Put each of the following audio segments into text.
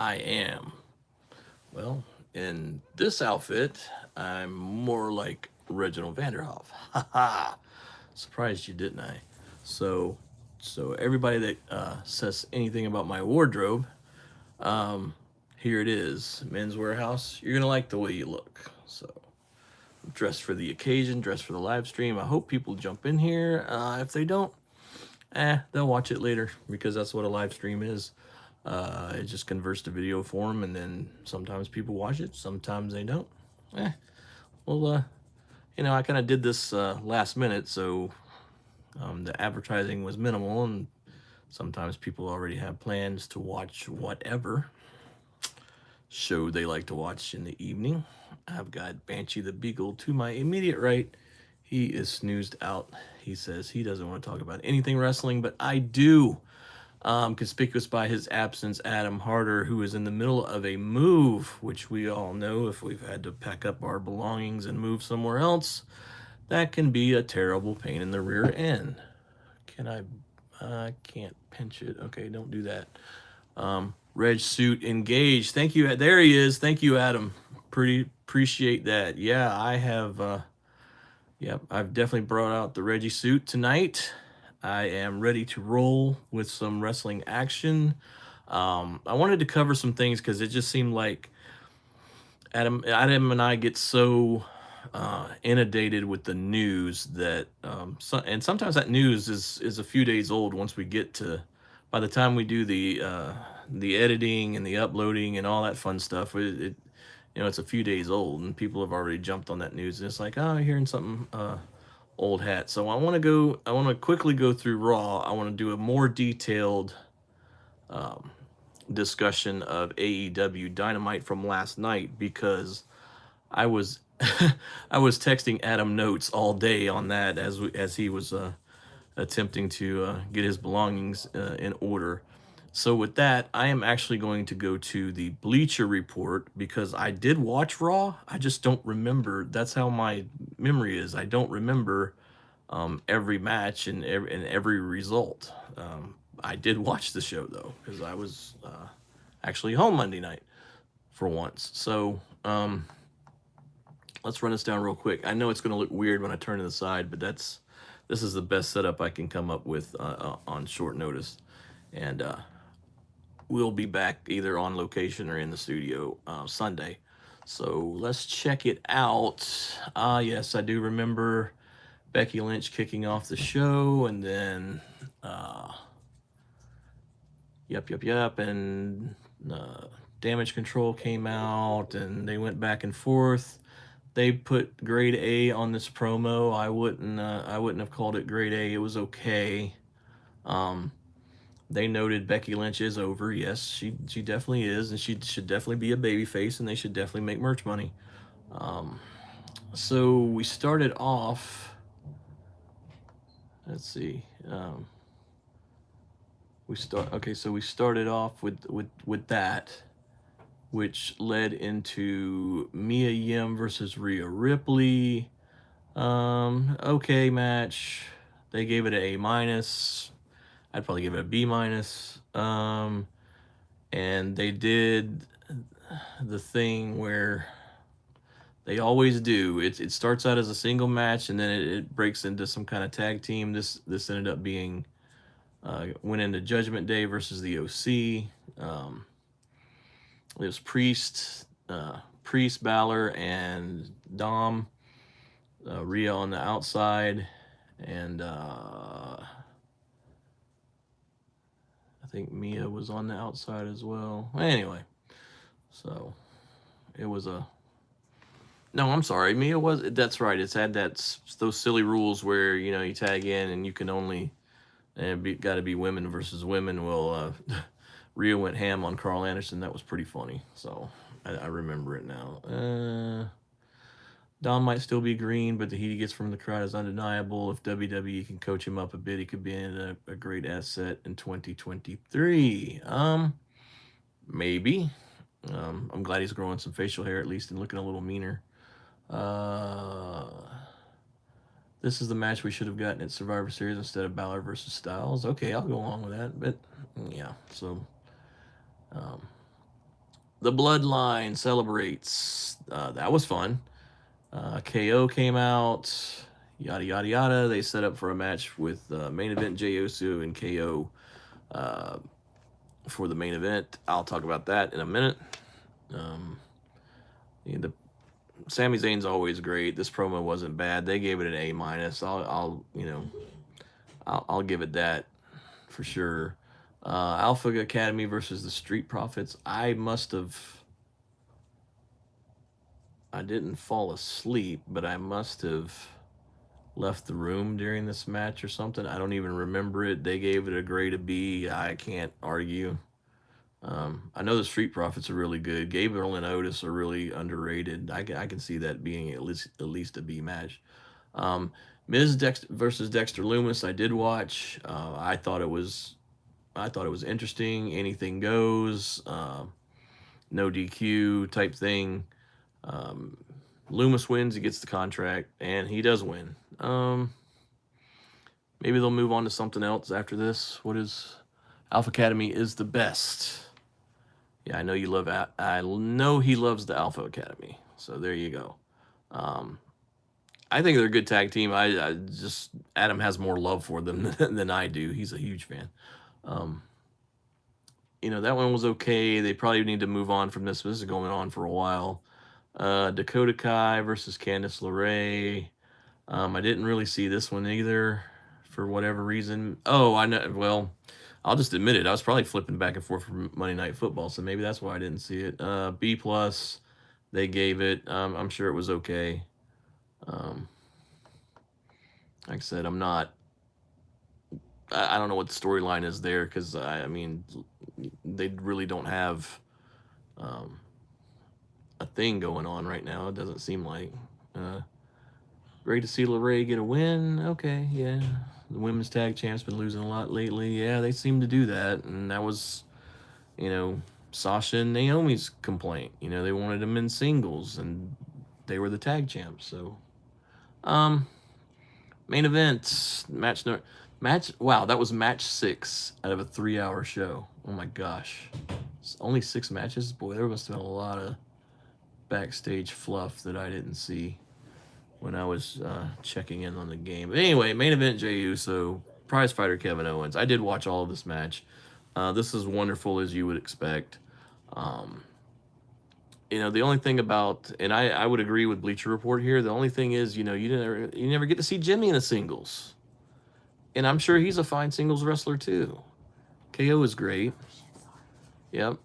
I am. Well, in this outfit, I'm more like Reginald Vanderhoff. Ha ha! Surprised you, didn't I? So, so everybody that says anything about my wardrobe, um, here it is, Men's Warehouse. You're gonna like the way you look. So, dressed for the occasion, dressed for the live stream. I hope people jump in here. If they don't, they'll watch it later because that's what a live stream is. It just converts to video form, and then sometimes people watch it, sometimes they don't. Eh, well, I kind of did this last minute, so the advertising was minimal, and sometimes people already have plans to watch whatever show they like to watch in the evening. I've got Banshee the Beagle to my immediate right. He is snoozed out. He says he doesn't want to talk about anything wrestling, but I do. Conspicuous by his absence, Adam Harder, who is in the middle of a move, which we all know if we've had to pack up our belongings and move somewhere else, that can be a terrible pain in the rear end. Can I? I can't pinch it. Okay, don't do that. Reg suit engaged. Thank you. There he is. Thank you, Adam. Pretty appreciate that. Yeah, I have. Yep, I've definitely brought out the Reggie suit tonight. I am ready to roll with some wrestling action. I wanted to cover some things because it just seemed like Adam and I get so inundated with the news that, and sometimes that news is a few days old once we get to, by the time we do the editing and the uploading and all that fun stuff. It's a few days old and people have already jumped on that news and it's like, oh, hearing something old hat. So I want to quickly go through Raw. I want to do a more detailed discussion of AEW Dynamite from last night because I was I was texting Adam notes all day on that as he was attempting to get his belongings in order. So with that, I am actually going to go to the Bleacher Report because I did watch Raw. I just don't remember. That's how my memory is. I don't remember every match and every result. I did watch the show though because I was actually home Monday night for once. So let's run this down real quick. I know it's going to look weird when I turn to the side, but this is the best setup I can come up with on short notice, and we'll be back either on location or in the studio Sunday. So let's check it out. Yes, I do remember Becky Lynch kicking off the show, and then yep, and Damage Control came out, and they went back and forth. They put grade A on this promo. I wouldn't have called it grade A. It was okay. They noted Becky Lynch is over. Yes, she definitely is, and she should definitely be a babyface, and they should definitely make merch money. So we started off. Let's see. So we started off with that, which led into Mia Yim versus Rhea Ripley. Okay match. They gave it an A minus. I'd probably give it a B minus. And they did the thing where they always do. It starts out as a single match and then it breaks into some kind of tag team. This ended up being went into Judgment Day versus the OC. It was Priest, Balor, and Dom. Rhea on the outside, and I think Mia was on the outside as well. Anyway, so it was a. No, I'm sorry. Mia was. That's right. It's had those silly rules where you tag in and you can only got to be women versus women. Well, Rhea went ham on Carl Anderson. That was pretty funny. So I remember it now. Don might still be green, but the heat he gets from the crowd is undeniable. If WWE can coach him up a bit, he could be a great asset in 2023. Maybe. I'm glad he's growing some facial hair at least and looking a little meaner. This is the match we should have gotten at Survivor Series instead of Balor versus Styles. Okay, I'll go along with that. But yeah, so The Bloodline celebrates. That was fun. KO came out. Yada yada yada. They set up for a match with main event Jey Uso and KO for the main event. I'll talk about that in a minute. The Sami Zayn's always great. This promo wasn't bad. They gave it an A minus. I'll give it that for sure. Alpha Academy versus the Street Profits. I didn't fall asleep, but I must have left the room during this match or something. I don't even remember it. They gave it a grade of B. I can't argue. I know the Street Profits are really good. Gabriel and Otis are really underrated. I can see that being at least a B match. Miz versus Dexter Lumis. I did watch. I thought it was interesting. Anything goes. No DQ type thing. Lumis wins. He gets the contract, and he does win. Maybe they'll move on to something else after this. What is Alpha Academy is the best. Yeah, I know you love. I know he loves the Alpha Academy. So there you go. I think they're a good tag team. I just Adam has more love for them than I do. He's a huge fan. That one was okay. They probably need to move on from this. This is going on for a while. Dakota Kai versus Candice LeRae. I didn't really see this one either for whatever reason. Oh, I know. Well, I'll just admit it. I was probably flipping back and forth from Monday Night Football, so maybe that's why I didn't see it. B plus, they gave it. I'm sure it was okay. Like I said, I don't know what the storyline is there because they really don't have a thing going on right now. It doesn't seem like. Great to see LeRae get a win. Okay, yeah. The women's tag champ's been losing a lot lately. Yeah, they seem to do that. And that was, Sasha and Naomi's complaint. They wanted them in singles, and they were the tag champs. So, main event match. Wow, that was match 6 out of a 3-hour show. Oh my gosh, it's only 6 matches. Boy, there must have been a lot of backstage fluff that I didn't see when I was checking in on the game. But anyway, main event Jey Uso, prize fighter Kevin Owens. I did watch all of this match. This is wonderful as you would expect. The only thing about, and I would agree with Bleacher Report here, the only thing is, you never get to see Jimmy in a singles. And I'm sure he's a fine singles wrestler too. KO is great. Yep.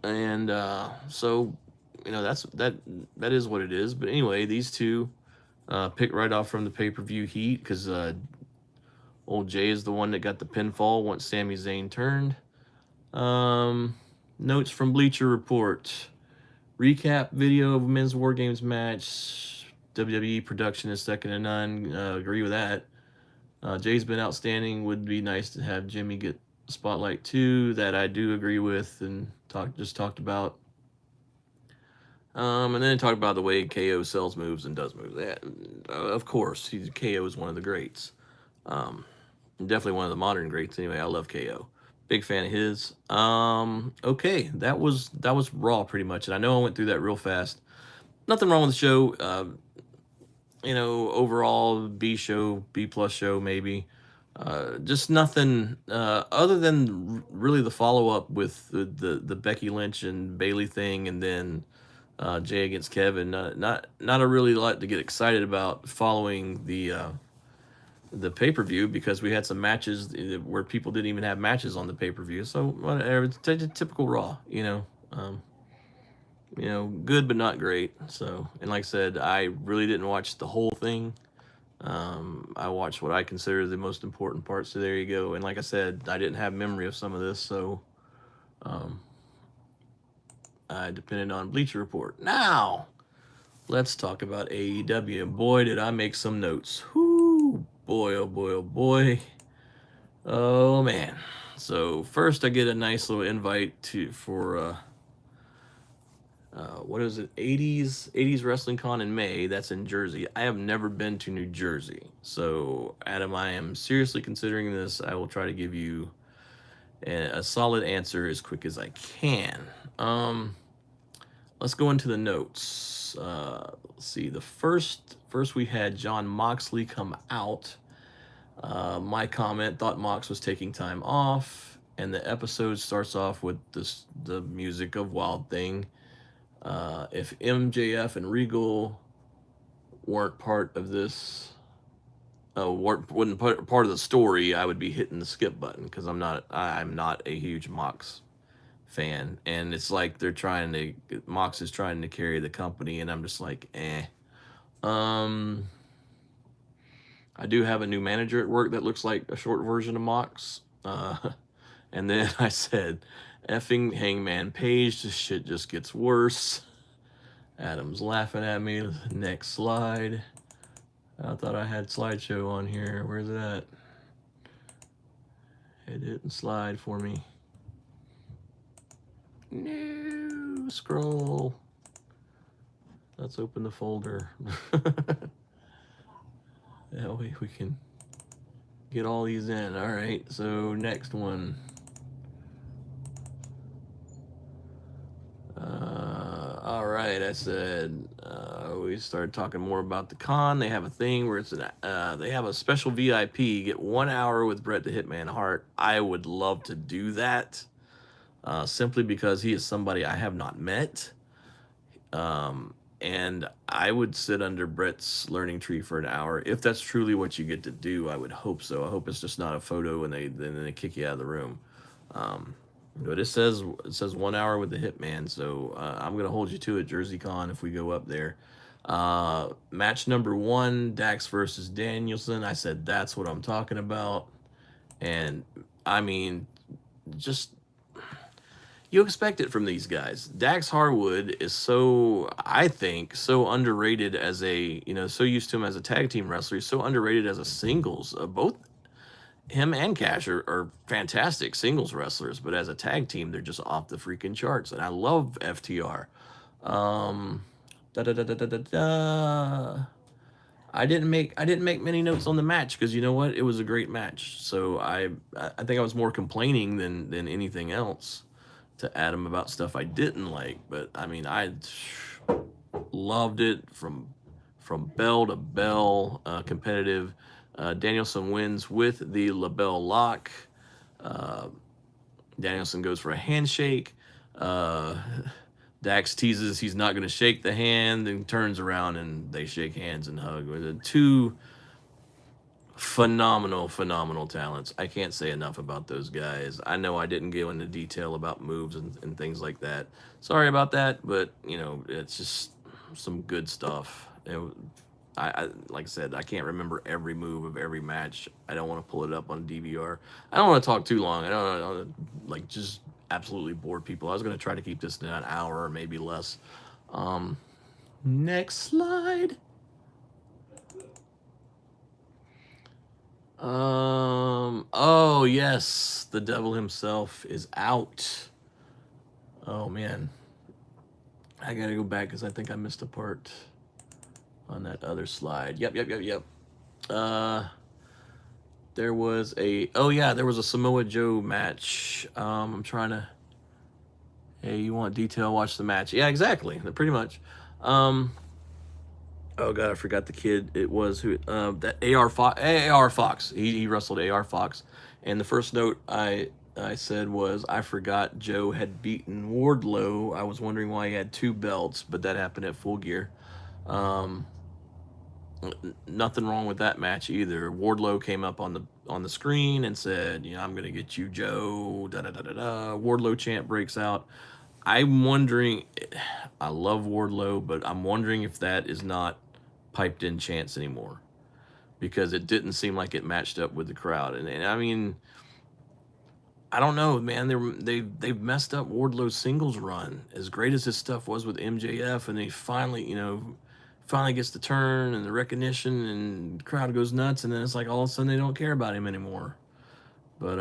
And so that is what it is. But anyway, these two pick right off from the pay-per-view heat because old Jay is the one that got the pinfall once Sami Zayn turned. Notes from Bleacher Report. Recap video of Men's War Games match. WWE production is second to none. Agree with that. Jay's been outstanding. Would be nice to have Jimmy get the spotlight too. That I do agree with and talked about. And then talk about the way KO sells moves and does moves. Of course, KO is one of the greats. Definitely one of the modern greats. Anyway, I love KO. Big fan of his. Okay, that was Raw pretty much, and I know I went through that real fast. Nothing wrong with the show. Overall B plus show maybe. Just nothing other than really the follow up with the Becky Lynch and Bayley thing, and then Jay against Kevin. Not a really lot to get excited about following the pay-per-view because we had some matches where people didn't even have matches on the pay-per-view. So whatever, it's typical Raw, good but not great. So, and like I said, I really didn't watch the whole thing. I watched what I consider the most important parts. So there you go. And like I said, I didn't have memory of some of this, so I depended on Bleacher Report. Now, let's talk about AEW. And boy, did I make some notes. Whoo, boy, oh boy, oh boy. Oh man. So first, I get a nice little invite for what is it? 80s Wrestling Con in May. That's in Jersey. I have never been to New Jersey. So, Adam, I am seriously considering this. I will try to give you a solid answer as quick as I can. Let's go into the notes. Let's see. The first we had John Moxley come out. My comment, thought Mox was taking time off, and the episode starts off with the music of Wild Thing. If MJF and Regal weren't part of this, wouldn't part of the story, I would be hitting the skip button because I'm not a huge Mox fan, and it's like Mox is trying to carry the company, and I'm just like, eh. I do have a new manager at work that looks like a short version of Mox. And then I said, effing Hangman Page, this shit just gets worse. Adam's laughing at me. Next slide. I thought I had slideshow on here. Where's it at? It didn't slide for me. No, scroll. Let's open the folder. That way we can get all these in. All right, so next one. All right, I said we started talking more about the con. They have a thing where they have a special VIP. Get 1 hour with Bret the Hitman Hart. I would love to do that, simply because he is somebody I have not met. And I would sit under Bret's learning tree for an hour. If that's truly what you get to do, I would hope so. I hope it's just not a photo and then they kick you out of the room. But it says 1 hour with the Hitman, so I'm gonna hold you to it, JerseyCon, if we go up there. Match number 1, Dax versus Danielson. I said that's what I'm talking about, and I mean, just you expect it from these guys. Dax Harwood is I think, so underrated as so used to him as a tag team wrestler. He's so underrated as a singles. Both him and Cash are fantastic singles wrestlers, but as a tag team, they're just off the freaking charts. And I love FTR. I didn't make many notes on the match because you know what? It was a great match. So I think I was more complaining than anything else to Adam about stuff I didn't like. But I mean, I loved it from bell to bell, competitive. Danielson wins with the LaBelle lock. Danielson goes for a handshake. Dax teases he's not going to shake the hand, and turns around and they shake hands and hug. Two phenomenal talents. I can't say enough about those guys. I know I didn't go into detail about moves and things like that. Sorry about that, but it's just some good stuff. I like I said, I can't remember every move of every match. I don't want to pull it up on DVR. I don't want to talk too long. I don't like just absolutely bore people. I was going to try to keep this to an hour or maybe less. Next slide. Oh yes, the devil himself is out. Oh man, I gotta go back because I think I missed a part on that other slide. Yep. There was a Samoa Joe match. I'm trying to. Hey, you want detail? Watch the match. Yeah, exactly. Pretty much. Oh god, I forgot the kid. It was who that AR Fox. He wrestled AR Fox, and the first note I said was I forgot Joe had beaten Wardlow. I was wondering why he had 2 belts, but that happened at Full Gear. Nothing wrong with that match either. Wardlow came up on the screen and said, I'm gonna get you, Joe. Da da da da da. Wardlow chant breaks out. I'm wondering. I love Wardlow, but I'm wondering if that is not piped in chants anymore, because it didn't seem like it matched up with the crowd. And I mean, I don't know, man. They've messed up Wardlow's singles run. As great as his stuff was with MJF, and he finally gets the turn and the recognition, and the crowd goes nuts, and then it's like all of a sudden they don't care about him anymore. But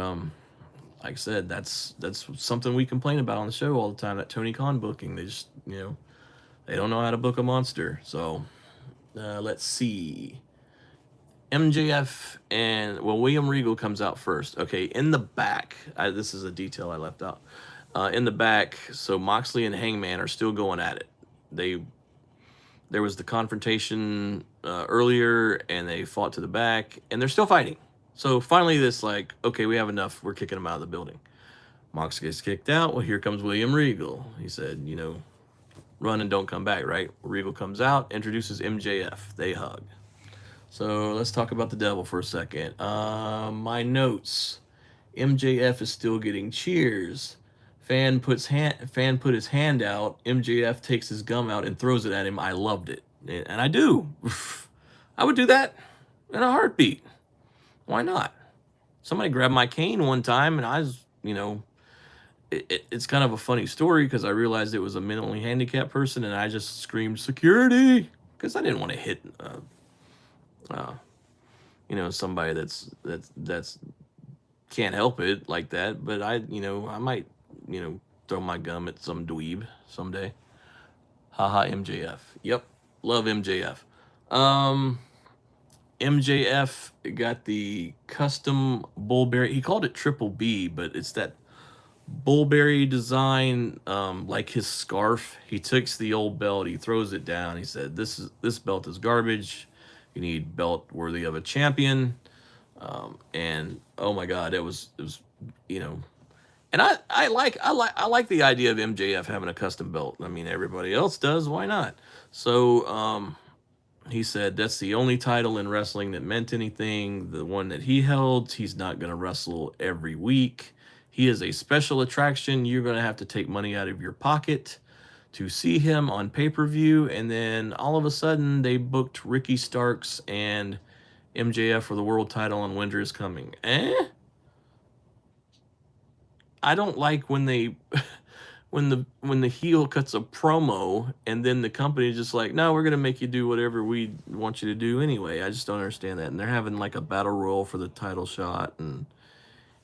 like I said, that's something we complain about on the show all the time. That Tony Khan booking, they just they don't know how to book a monster. So let's see. MJF and William Regal comes out first. Okay, in the back, this is a detail I left out. In the back, so Moxley and Hangman are still going at it. They There was the confrontation earlier, and they fought to the back, and they're still fighting. So finally, this like, okay, we have enough. We're kicking them out of the building. Mox gets kicked out. Well, here comes William Regal. He said, run and don't come back, right? Regal comes out, introduces MJF. They hug. So let's talk about the devil for a second. My notes. MJF is still getting cheers. Fan put his hand out. MJF takes his gum out and throws it at him. I loved it, and I do. I would do that in a heartbeat. Why not? Somebody grabbed my cane one time, and I was, it's kind of a funny story because I realized it was a mentally handicapped person, and I just screamed security because I didn't want to hit, uh, somebody that's can't help it like that. But I might, throw my gum at some dweeb someday. Haha, MJF. Yep, love MJF. Um, MJF got the custom bullberry. He called it Triple B, but it's that bullberry design, like his scarf. He takes the old belt, he throws it down. He said, "This belt is garbage. You need belt worthy of a champion." And oh my God, it was, you know. And I like the idea of MJF having a custom belt. I mean, everybody else does. Why not? So he said that's the only title in wrestling that meant anything. The one that he held, he's not going to wrestle every week. He is a special attraction. You're going to have to take money out of your pocket to see him on pay-per-view. And then all of a sudden, they booked Ricky Starks and MJF for the world title on Winter is Coming. I don't like when they when the heel cuts a promo and then the company is just like, no, we're gonna make you do whatever we want you to do anyway. I just don't understand that. And they're having like a battle royal for the title shot, and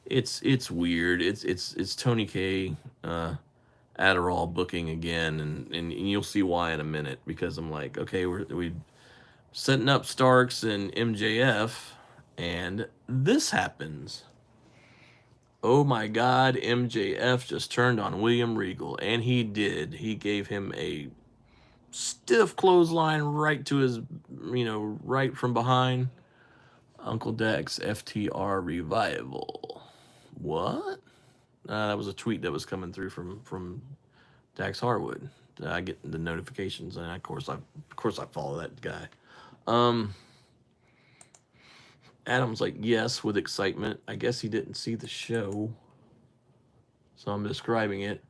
it's weird. It's Tony K Adderall booking again, and you'll see why in a minute, because I'm like, okay, we setting up Starks and MJF, and this happens. Oh my God, MJF just turned on William Regal, and he did. He gave him a stiff clothesline right to his, right from behind. Uncle Dax FTR revival. What? That was a tweet that was coming through from Dax Harwood. I get the notifications, and of course I follow that guy. Adam's like, yes, with excitement. I guess he didn't see the show, so I'm describing it.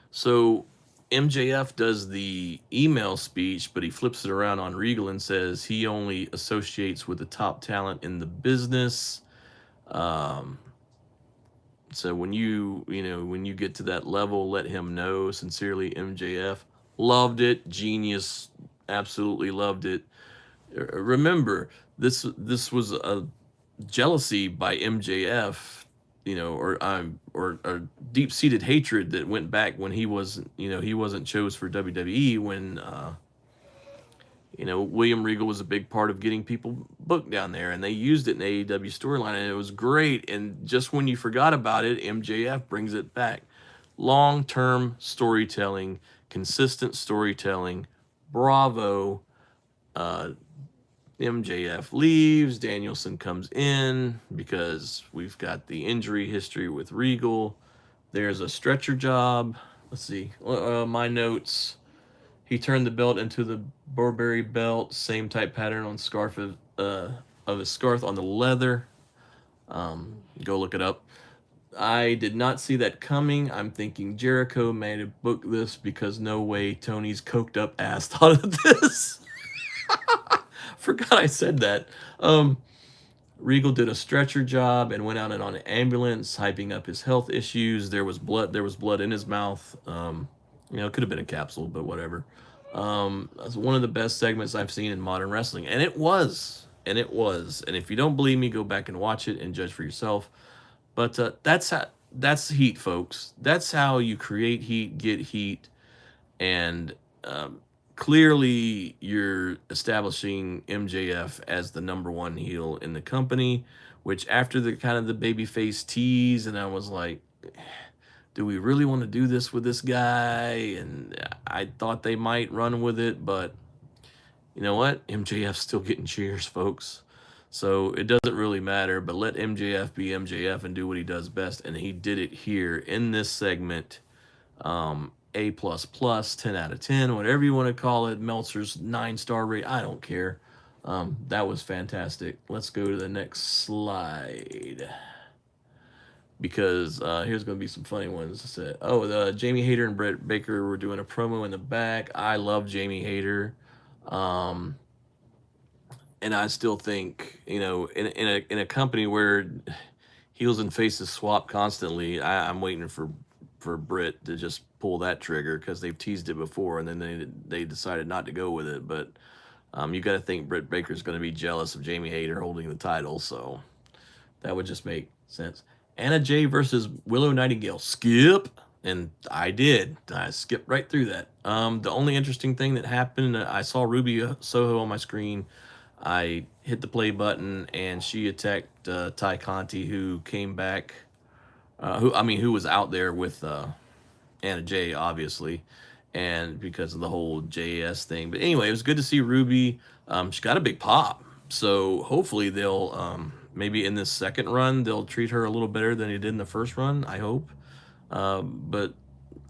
So MJF does the email speech, but he flips it around on Regal and says he only associates with the top talent in the business. So when you get to that level, let him know. Sincerely, MJF. Loved it. Genius. Absolutely loved it. Remember, this was a jealousy by MJF, or deep-seated hatred that went back when he wasn't chose for WWE, when William Regal was a big part of getting people booked down there, and they used it in the AEW storyline, and it was great. And just when you forgot about it, MJF brings it back. Long-term storytelling, consistent storytelling. Bravo. MJF leaves. Danielson comes in because we've got the injury history with Regal. There's a stretcher job. Let's see. My notes. He turned the belt into the Burberry belt. Same type pattern on scarf of his scarf on the leather. Go look it up. I did not see that coming. I'm thinking Jericho may have booked this because no way Tony's coked up ass thought of this. Forgot I said that. Regal did a stretcher job and went out and on an ambulance, hyping up his health issues. There was blood in his mouth. It could have been a capsule, but whatever. That's one of the best segments I've seen in modern wrestling, and it was. And if you don't believe me, go back and watch it and judge for yourself. But that's heat, folks. That's how you create heat, get heat, and clearly you're establishing MJF as the number one heel in the company, which after the kind of the babyface tease, and I was like, do we really want to do this with this guy? And I thought they might run with it, but you know what? MJF's still getting cheers, folks. So it doesn't really matter, but let MJF be MJF and do what he does best. And he did it here in this segment. A plus plus, 10 out of 10, whatever you want to call it. Meltzer's 9-star rate. I don't care. That was fantastic. Let's go to the next slide. Because here's going to be some funny ones. Jamie Hayter and Britt Baker were doing a promo in the back. I love Jamie Hayter. And I still think, in a company where heels and faces swap constantly, I'm waiting for Britt to just pull that trigger because they've teased it before and then they decided not to go with it. But you got to think Britt Baker's going to be jealous of Jamie Hayter holding the title, so that would just make sense. Anna Jay versus Willow Nightingale. Skip. And I did. I skipped right through that. The only interesting thing that happened, I saw Ruby Soho on my screen. I hit the play button, and she attacked Ty Conti, who came back. Who was out there with Anna Jay, obviously, and because of the whole JS thing. But anyway, it was good to see Ruby. She got a big pop, so hopefully they'll maybe in this second run they'll treat her a little better than they did in the first run. I hope. But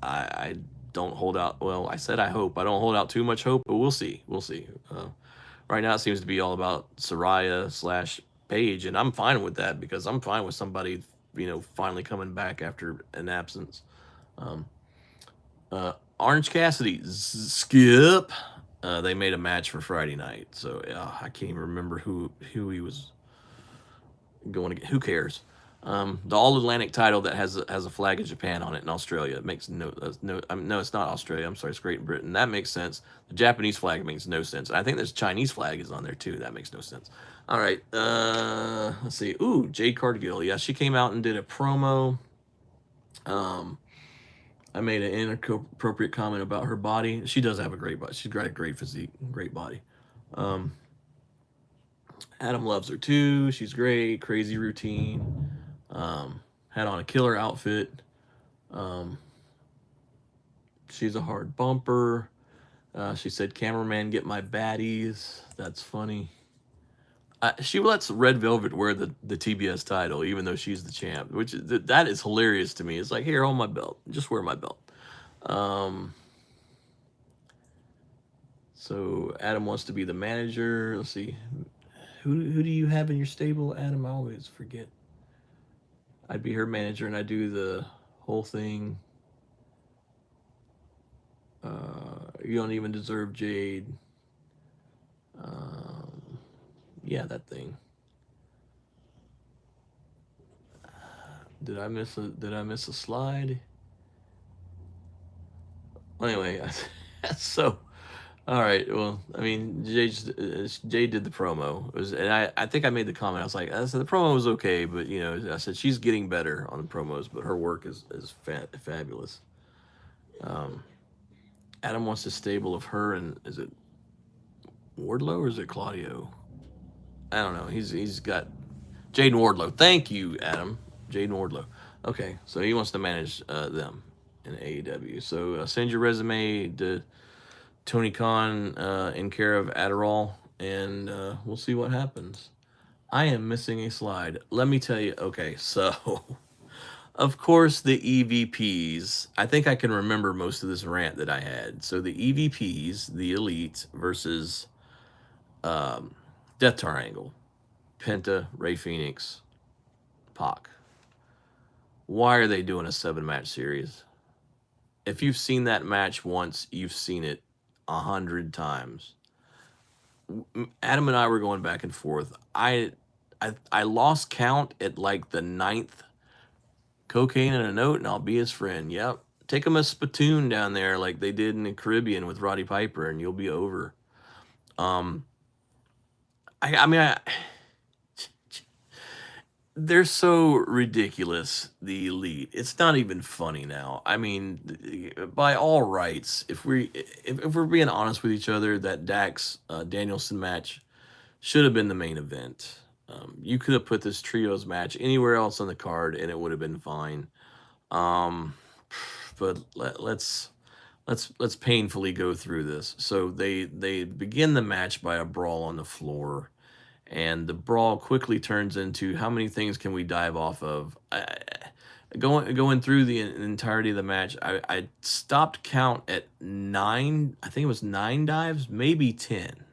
I don't hold out. Well, I said I hope. I don't hold out too much hope, but we'll see. We'll see. Right now, it seems to be all about Soraya / Paige, and I'm fine with that because I'm fine with somebody, finally coming back after an absence. Orange Cassidy, Skip. They made a match for Friday night, so I can't even remember who he was going to get. Who cares? The All Atlantic title that has a flag of Japan on it in Australia. It makes no, it's not Australia. I'm sorry, it's Great Britain. That makes sense. The Japanese flag makes no sense. I think there's Chinese flag is on there too. That makes no sense. All right, let's see. Ooh, Jade Cargill. Yeah, she came out and did a promo. I made an inappropriate comment about her body. She does have a great body. She's got a great physique, great body. Adam loves her too. She's great. Crazy routine. Had on a killer outfit. She's a hard bumper. She said, "Cameraman, get my baddies." That's funny. She lets Red Velvet wear the TBS title, even though she's the champ, which that is hilarious to me. It's like, here, hold my belt. Just wear my belt. So Adam wants to be the manager. Let's see. Who do you have in your stable, Adam? I always forget. I'd be her manager, and I do the whole thing. You don't even deserve Jade. Yeah, that thing. Did I miss a slide? Well, anyway, so. All right. Well, I mean, Jay did the promo. I think I made the comment. I said the promo was okay, but I said she's getting better on the promos, but her work is fabulous. Adam wants a stable of her and is it Wardlow or is it Claudio? I don't know. He's got Jaden Wardlow. Thank you, Adam. Jaden Wardlow. Okay, so he wants to manage them in AEW. So send your resume to Tony Khan in care of Adderall, and we'll see what happens. I am missing a slide. Let me tell you. Okay, so of course the EVPs. I think I can remember most of this rant that I had. So the EVPs, the Elite versus Death Triangle, Penta, Rey Fenix, Pac. Why are they doing a 7-match series? If you've seen that match once, you've seen it 100 times. Adam and I were going back and forth. I lost count at like the 9th cocaine and a note, and I'll be his friend. Yep. Take him a spittoon down there like they did in the Caribbean with Roddy Piper, and you'll be over. They're so ridiculous, the Elite. It's not even funny now. I mean, by all rights, if we're being honest with each other, that Dax Danielson match should have been the main event. You could have put this trios match anywhere else on the card, and it would have been fine. but let's painfully go through this. So they begin the match by a brawl on the floor, and the brawl quickly turns into how many things can we dive off of. Going through the entirety of the match, I stopped count at 9. I think it was 9 dives, maybe 10.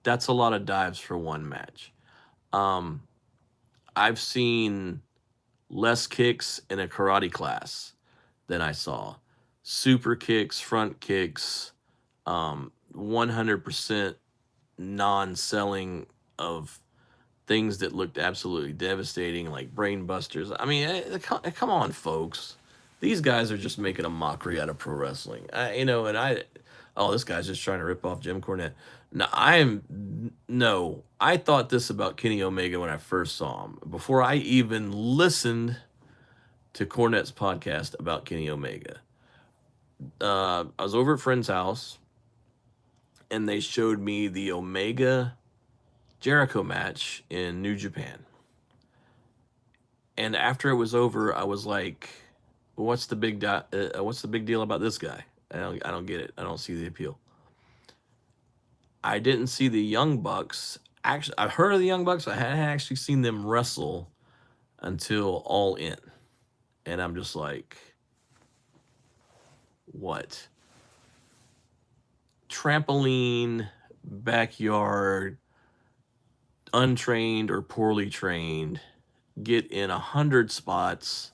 That's a lot of dives for one match. Um, I've seen less kicks in a karate class than I saw. Super kicks, front kicks, 100% non-selling of things that looked absolutely devastating, like brain busters. I mean, come on, folks. These guys are just making a mockery out of pro wrestling. Oh, this guy's just trying to rip off Jim Cornette. No, I thought this about Kenny Omega when I first saw him. Before I even listened to Cornette's podcast about Kenny Omega. I was over at a friend's house, and they showed me the Omega Jericho match in New Japan. And after it was over, I was like, what's the big deal about this guy? I don't get it. I don't see the appeal. I didn't see the Young Bucks. Actually, I've heard of the Young Bucks. I hadn't actually seen them wrestle until All In. And I'm just like, what? Trampoline, backyard, untrained or poorly trained, get in 100 spots,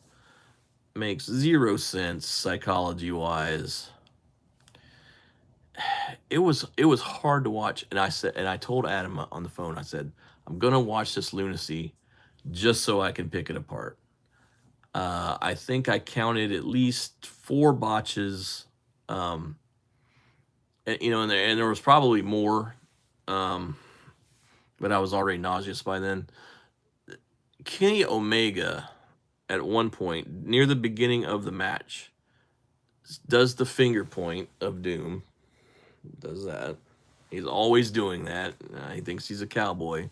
makes 0 sense psychology wise. It was hard to watch, and I told Adam on the phone, I said, I'm gonna watch this lunacy just so I can pick it apart. I think I counted at least 4 botches, and there was probably more, but I was already nauseous by then. Kenny Omega, at one point near the beginning of the match, does the finger point of doom. Does that? He's always doing that. He thinks he's a cowboy.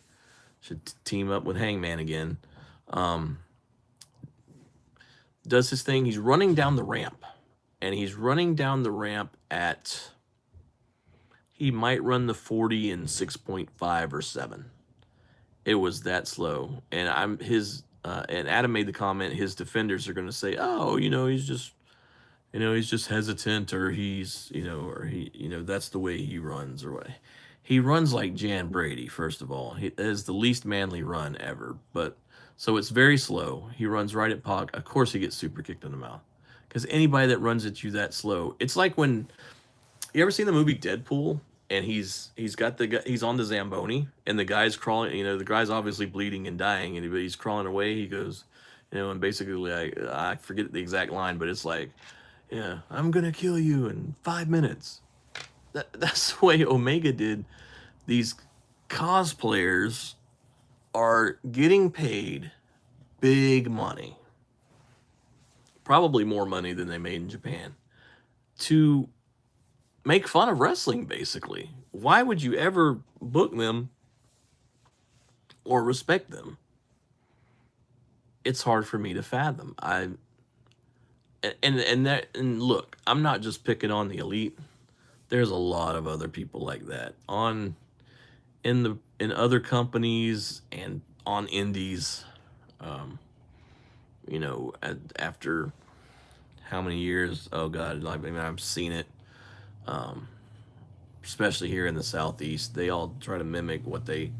Should team up with Hangman again. Does his thing. He's running down the ramp. And he's running down the ramp at... He might run the 40 in 6.5 or 7. It was that slow. And and Adam made the comment, his defenders are going to say, oh, he's just hesitant, or that's the way he runs, or what. He runs like Jan Brady, first of all. It is the least manly run ever. But so it's very slow. He runs right at Pac. Of course he gets super kicked in the mouth. Because anybody that runs at you that slow, it's like when you ever seen the movie Deadpool, and he's on the Zamboni, and the guy's crawling, the guy's obviously bleeding and dying, and he's crawling away. He goes, and basically I forget the exact line, but it's like, yeah, I'm gonna kill you in 5 minutes. That's the way Omega did. These cosplayers are getting paid big money, probably more money than they made in Japan, to make fun of wrestling, basically. Why would you ever book them or respect them? It's hard for me to fathom. And look, I'm not just picking on the elite. There's a lot of other people like that in other companies and on indies. After how many years? Oh God, I've seen it. Especially here in the Southeast, they all try to mimic what they.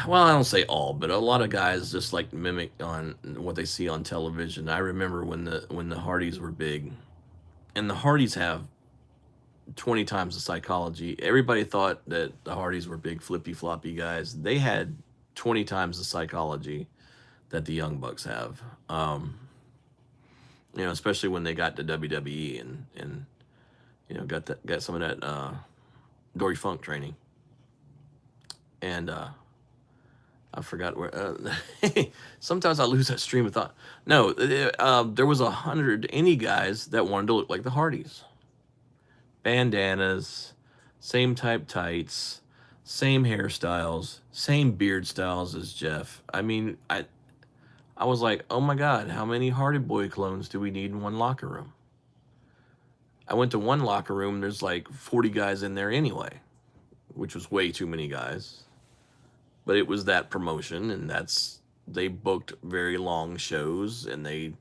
Well, I don't say all, but a lot of guys just like mimic on what they see on television. I remember when the Hardys were big, and the Hardys have 20 times the psychology. Everybody thought that the Hardys were big flippy floppy guys. They had 20 times the psychology that the Young Bucks have. Especially when they got to WWE and got some of that Dory Funk training. And I forgot where. Sometimes I lose that stream of thought. No, there was 100 any guys that wanted to look like the Hardys. Bandanas, same type tights, same hairstyles, same beard styles as Jeff. I mean, I was like, oh my God, how many Hardy Boy clones do we need in one locker room? I went to one locker room, there's like 40 guys in there anyway, which was way too many guys. But it was that promotion, and they booked very long shows, and I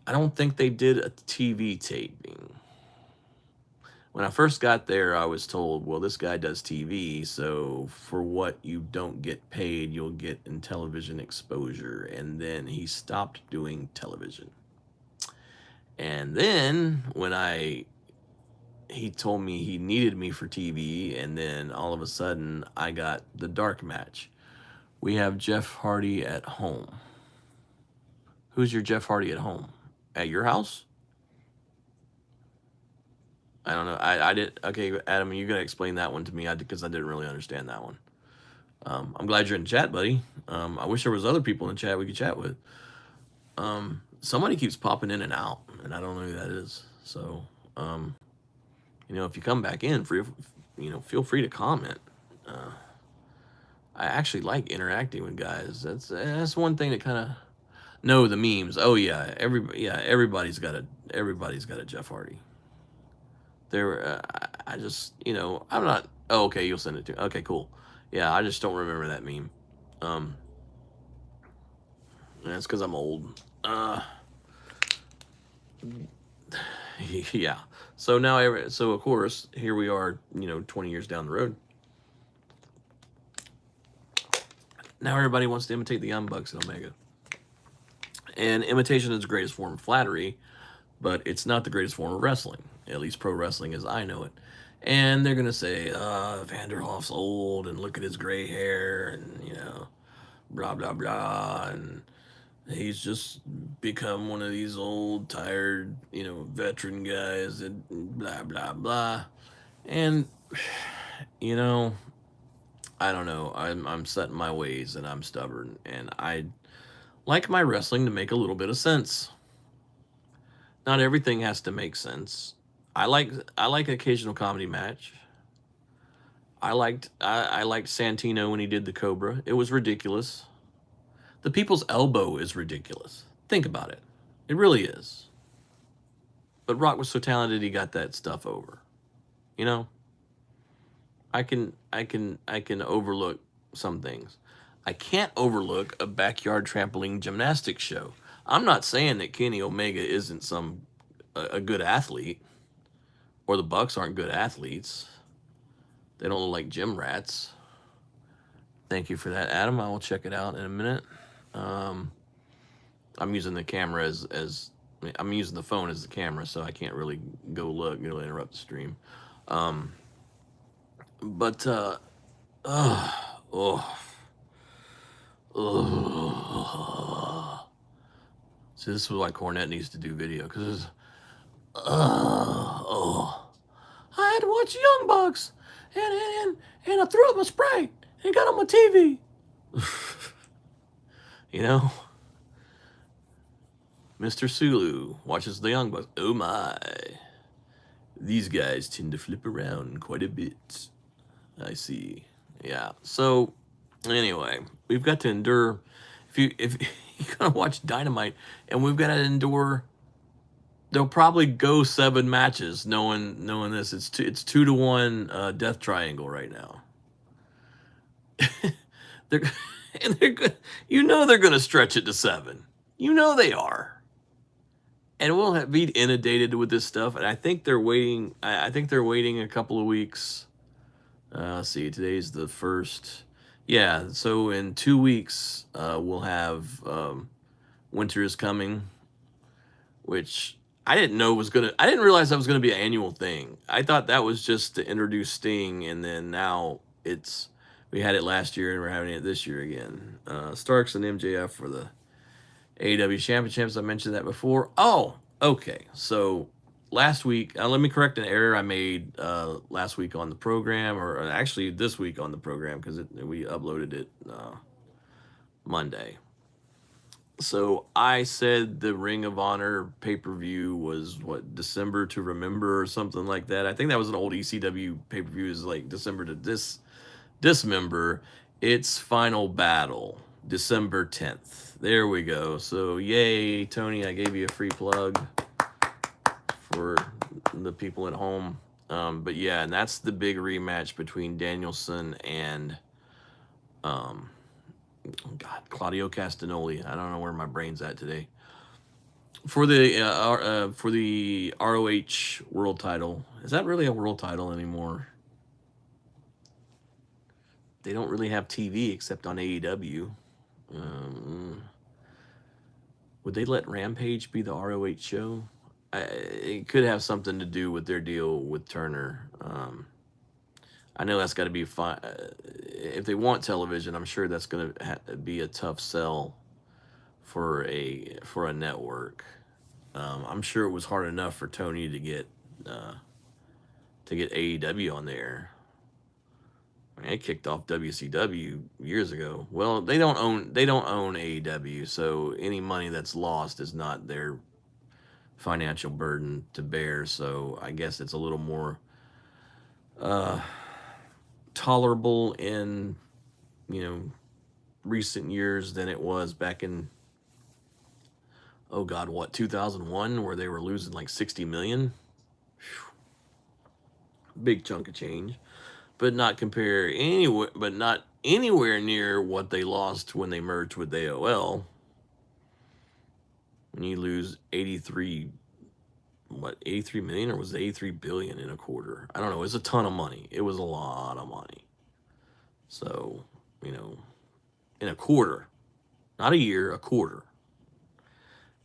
don't think they did a TV taping. When I first got there, I was told, well, this guy does TV, so for what you don't get paid, you'll get in television exposure. And then he stopped doing television. And then he told me he needed me for TV, and then all of a sudden I got the dark match. We have Jeff Hardy at home. Who's your Jeff Hardy at home? At your house? I don't know. I did. Okay, Adam, you gotta explain that one to me because I didn't really understand that one. I'm glad you're in chat, buddy. I wish there was other people in the chat we could chat with. Somebody keeps popping in and out, and I don't know who that is. So, if you come back in, feel free to comment. I actually like interacting with guys. That's one thing that kind of. No, the memes. Oh yeah, everybody's got a Jeff Hardy. I just, I'm not. Oh, okay, you'll send it to. Okay, cool. Yeah, I just don't remember that meme. That's because I'm old. Yeah. So now, so of course, here we are. 20 years down the road. Now everybody wants to imitate the Young Bucks at Omega. And imitation is the greatest form of flattery, but it's not the greatest form of wrestling, at least pro wrestling as I know it. And they're going to say, Vanderhoff's old, and look at his gray hair, and, blah, blah, blah, and he's just become one of these old, tired, veteran guys, and blah, blah, blah. And, I don't know. I'm set in my ways, and I'm stubborn, and I like my wrestling to make a little bit of sense. Not everything has to make sense. I like an occasional comedy match. I liked Santino when he did the Cobra. It was ridiculous. The People's Elbow is ridiculous. Think about it. It really is. But Rock was so talented he got that stuff over. I can overlook some things. I can't overlook a backyard trampoline gymnastics show. I'm not saying that Kenny Omega isn't a good athlete, or the Bucks aren't good athletes. They don't look like gym rats. Thank you for that, Adam. I will check it out in a minute. I'm using the camera I'm using the phone as the camera, so I can't really go look. It'll interrupt the stream. See, this is why Cornette needs to do video, because I had to watch Young Bucks, and I threw up my Sprite and got on my TV. Mr. Sulu watches the Young Bucks. Oh my, these guys tend to flip around quite a bit. I see. Yeah. So anyway, we've got to endure. If you're gonna watch Dynamite, and we've got to endure. They'll probably go 7 matches, knowing this. It's 2-1 death triangle right now. they're good. They're gonna stretch it to 7. They are. And we'll be inundated with this stuff. And I think they're waiting. I think they're waiting a couple of weeks. Let's see, today's the 1st. Yeah, so in 2 weeks, we'll have Winter is Coming, which I didn't realize that was gonna be an annual thing. I thought that was just to introduce Sting, and then now we had it last year and we're having it this year again. Starks and MJF for the AEW Championships. I mentioned that before. Oh, okay. So last week, let me correct an error I made last week on the program, or actually this week on the program, because we uploaded it Monday. So I said the Ring of Honor pay-per-view was December to Remember or something like that. I think that was an old ECW pay-per-view, is like December to Dismember. It's Final Battle, December 10th. There we go. So, yay, Tony, I gave you a free plug for the people at home. But yeah, and that's the big rematch between Danielson and um, God, Claudio Castagnoli. I don't know where my brain's at today. For the ROH world title. Is that really a world title anymore? They don't really have TV except on AEW. Um, would they let Rampage be the ROH show? It could have something to do with their deal with Turner. I know that's got to be fine. If they want television, I'm sure that's going to be a tough sell for a network. I'm sure it was hard enough for Tony uh, to get AEW on there. I mean, it kicked off WCW years ago. Well, they don't own AEW, so any money that's lost is not their financial burden to bear. So I guess it's a little more uh, tolerable in you know recent years than it was back in, oh God, what, 2001, where they were losing like 60 million. Big chunk of change, but not anywhere near what they lost when they merged with AOL. When you lose 83 million, or was it 83 billion in a quarter? I don't know. It was a ton of money. It was a lot of money. So, you know, in a quarter, not a year, a quarter.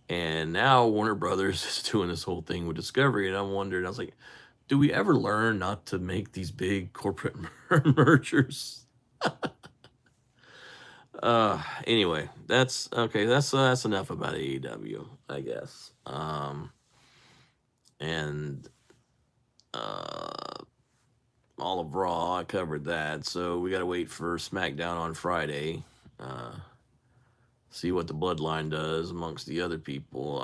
And now Warner Brothers is doing this whole thing with Discovery, and I'm wondering, I was like, do we ever learn not to make these big corporate mergers? Anyway, that's okay. That's enough about AEW, I guess. And all of Raw, I covered that. So we got to wait for SmackDown on Friday. Uh, see what the Bloodline does amongst the other people.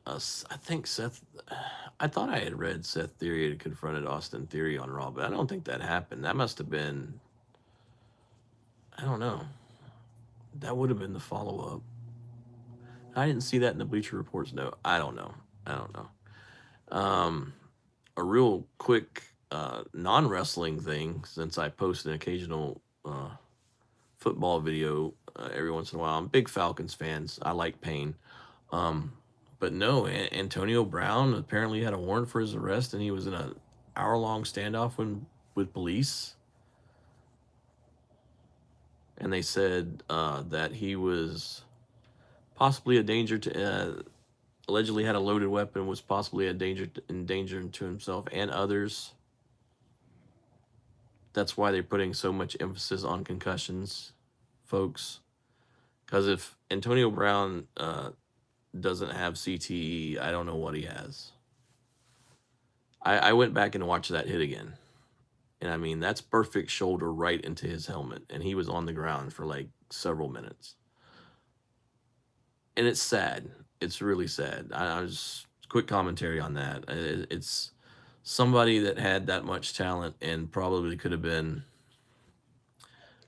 I think Seth. I thought I had read Seth Theory had confronted Austin Theory on Raw, but I don't think that happened. That must have been. I don't know. That would have been the follow up. I didn't see that in the Bleacher Reports note. I don't know. I don't know. A real quick non wrestling thing, since I post an occasional football video every once in a while. I'm big Falcons fans. I like pain. Um, but no, Antonio Brown apparently had a warrant for his arrest, and he was in a hour-long standoff with police. And they said that he was possibly a danger to, allegedly had a loaded weapon, was possibly a danger to himself and others. That's why they're putting so much emphasis on concussions, folks. Because if Antonio Brown doesn't have CTE, I don't know what he has. I went back and watched that hit again. And I mean, that's perfect shoulder right into his helmet. And he was on the ground for like several minutes. And it's sad. It's really sad. I was quick commentary on that. It's somebody that had that much talent and probably could have been,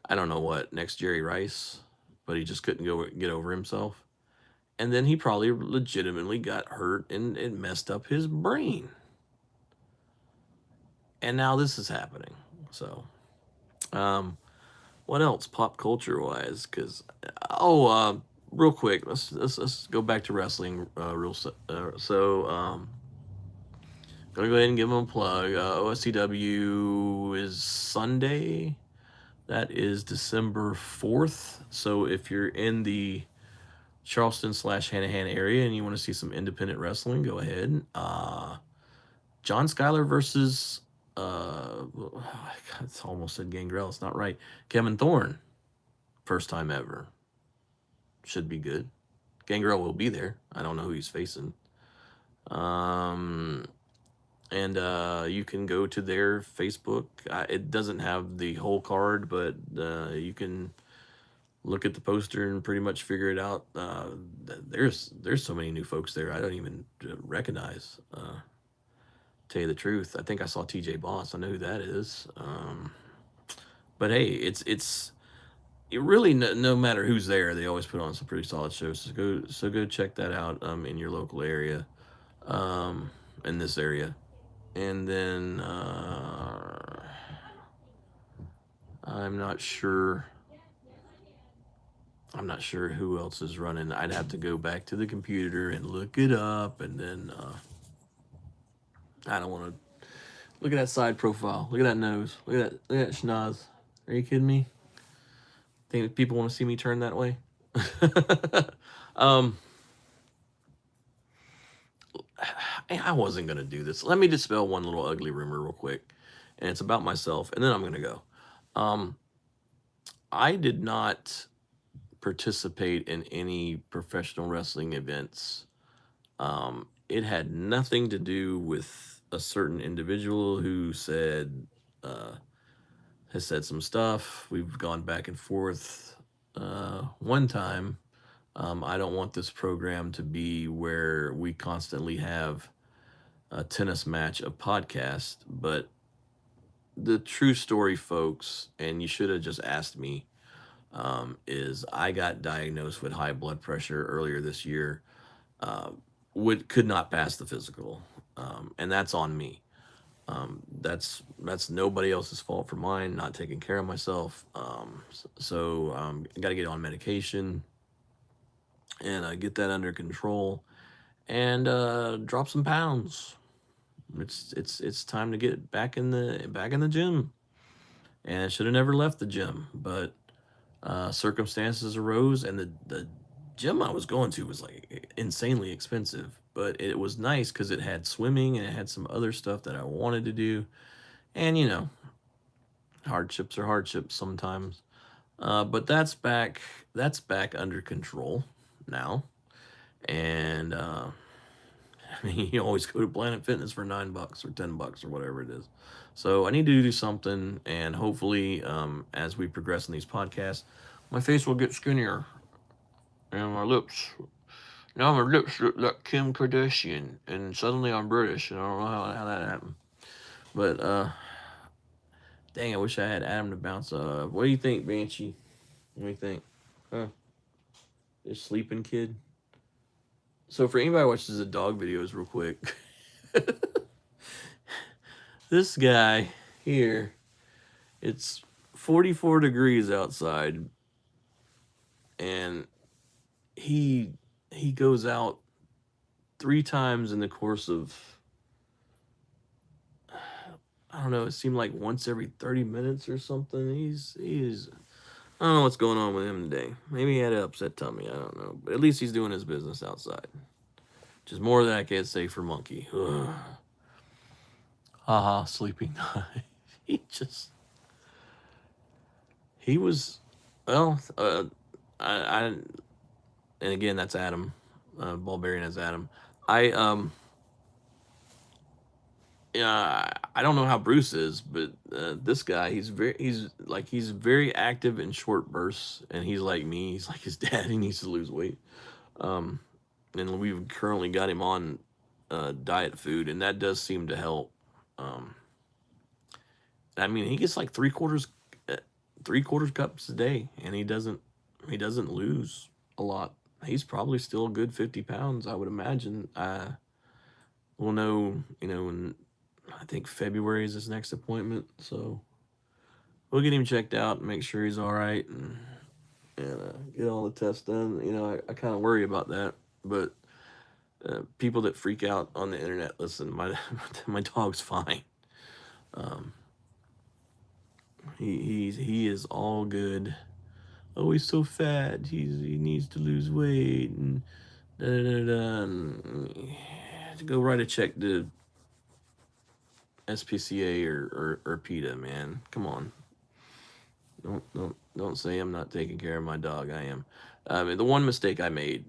I don't know what, next Jerry Rice, but he just couldn't get over himself. And then he probably legitimately got hurt and it messed up his brain. And now this is happening. So, what else pop culture wise? Because real quick, let's go back to wrestling. Gonna go ahead and give them a plug. OSCW is Sunday. That is December 4th. So if you're in the Charleston/Hanahan area and you want to see some independent wrestling, go ahead. John Schuyler versus it's almost said Gangrel. It's not right. Kevin Thorne, first time ever. Should be good. Gangrel will be there. I don't know who he's facing. And you can go to their Facebook. It doesn't have the whole card, but you can look at the poster and pretty much figure it out. There's so many new folks there I don't even recognize. Tell you the truth, I think I saw TJ Boss. I know who that is. But hey, it's it really, no matter who's there, they always put on some pretty solid shows. So go check that out in your local area, um, in this area, and then I'm not sure. I'm not sure who else is running. I'd have to go back to the computer and look it up, and then I don't want to look at that side profile. Look at that nose. Look at that schnoz. Are you kidding me? Think people want to see me turn that way? um, I wasn't gonna do this. Let me dispel one little ugly rumor real quick, and it's about myself, and then I'm gonna go. Um, I did not participate in any professional wrestling events. It had nothing to do with a certain individual who uh, has said some stuff. We've gone back and forth. One time, I don't want this program to be where we constantly have a tennis match of podcast, but the true story, folks, and you should have just asked me, is I got diagnosed with high blood pressure earlier this year. Uh, could not pass the physical, and that's on me. That's nobody else's fault for mine not taking care of myself. I got to get on medication and get that under control and drop some pounds. It's time to get back in the gym, and I should have never left the gym, but circumstances arose, and the gym I was going to was like insanely expensive, but it was nice because it had swimming and it had some other stuff that I wanted to do, and hardships are hardships sometimes. But that's back under control now, and I mean, you always go to Planet Fitness for $9 or $10 or whatever it is. So I need to do something, and hopefully, as we progress in these podcasts, my face will get skinnier, and my lips. Now my lips look like Kim Kardashian, and suddenly I'm British, and I don't know how that happened. But dang, I wish I had Adam to bounce. What do you think, Banshee? What do you think? Huh? This sleeping kid. So for anybody who watches the dog videos, real quick, this guy here, it's 44 degrees outside, and he goes out 3 times in the course of, I don't know, it seemed like once every 30 minutes or something. He's I don't know what's going on with him today. Maybe he had an upset tummy. I don't know. But at least he's doing his business outside. Which is more than I can say for Monkey. Haha, sleeping. he just he was well. I and again that's Adam. Barbarian as Adam. I Yeah, I don't know how Bruce is, but this guy, he's very active in short bursts, and he's like me. He's like his dad. He needs to lose weight, um, and we've currently got him on diet food, and that does seem to help. Um, I mean, he gets like three quarters cups a day, and he doesn't lose a lot. He's probably still a good 50 pounds, I would imagine. We'll know, in I think February is his next appointment, so we'll get him checked out and make sure he's all right, and get all the tests done. I kind of worry about that, but people that freak out on the internet, listen, my my dog's fine. Um, he is all good. Oh, he's so fat. He needs to lose weight and da da da da. And to go write a check to SPCA or PETA, man. Come on. Don't say I'm not taking care of my dog. I am. The one mistake I made,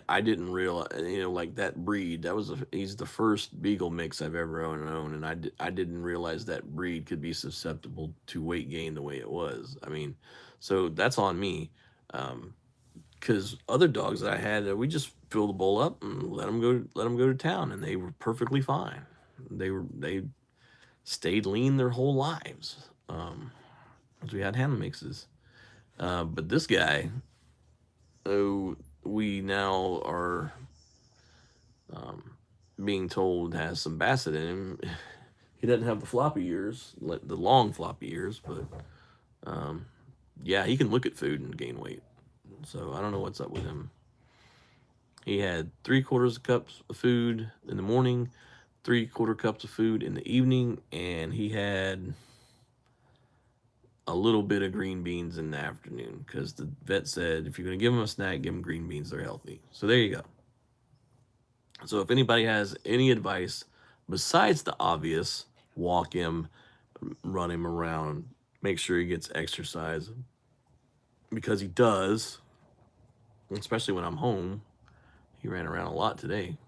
I didn't realize, like that breed. He's the first Beagle mix I've ever owned, and I didn't realize that breed could be susceptible to weight gain the way it was. I mean, so that's on me. Because other dogs that I had, we just fill the bowl up and let them go to town, and they were perfectly fine. They stayed lean their whole lives. As we had hand mixes. But this guy, oh, we now are being told has some Bassett in him. He doesn't have the floppy ears, like the long floppy ears, but yeah, he can look at food and gain weight. So I don't know what's up with him. He had 3/4 cups of food in the morning, 3/4 cups of food in the evening, and he had a little bit of green beans in the afternoon because the vet said if you're going to give him a snack, give him green beans. They're healthy. So there you go. So if anybody has any advice besides the obvious, walk him, run him around, make sure he gets exercise because he does, especially when I'm home. He ran around a lot today.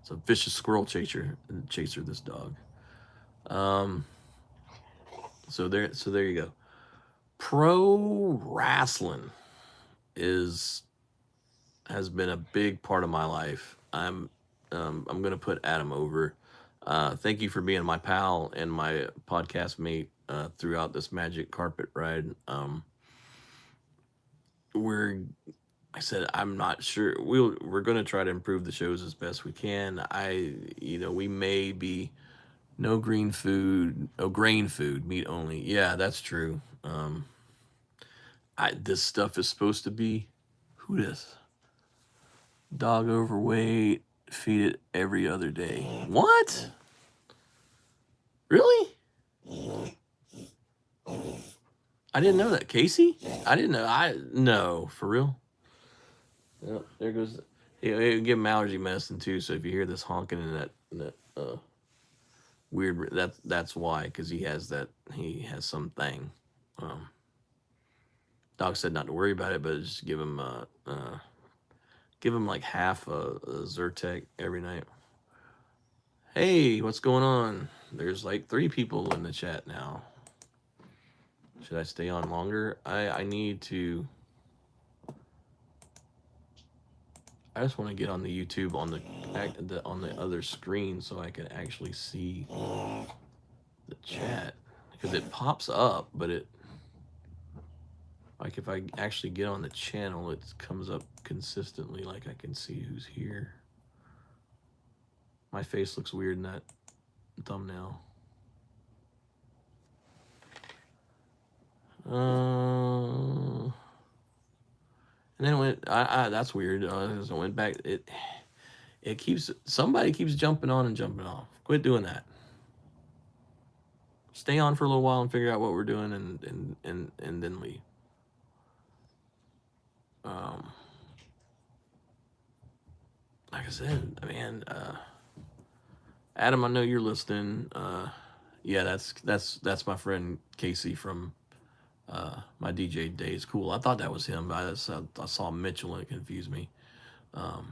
It's a vicious squirrel chaser. This dog. Um, so there you go. Pro wrestling is has been a big part of my life. I'm gonna put Adam over. Thank you for being my pal and my podcast mate throughout this magic carpet ride. We're I said I'm not sure. We're gonna try to improve the shows as best we can. We may be no green food, no grain food, meat only. Yeah, that's true. This stuff is supposed to be who this dog overweight, feed it every other day. What? Really? I didn't know that. Casey? I didn't know. I no for real. Yep, there goes. He'll give him allergy medicine too. So if you hear this honking and that weird, that's why, because he has something. Um, Doc said not to worry about it, but just give him like half a Zyrtec every night. Hey, what's going on? There's like 3 people in the chat now. Should I stay on longer? I need to. I just want to get on the YouTube on the other screen so I can actually see the chat because it pops up, but it like if I actually get on the channel, it comes up consistently. Like I can see who's here. My face looks weird in that thumbnail. And then when that's weird. As I went back, somebody keeps jumping on and jumping off. Quit doing that. Stay on for a little while and figure out what we're doing, and then leave. Like I said, man, Adam, I know you're listening. Yeah, that's my friend Casey from my DJ days. Cool. I thought that was him, but I saw Mitchell and it confused me. And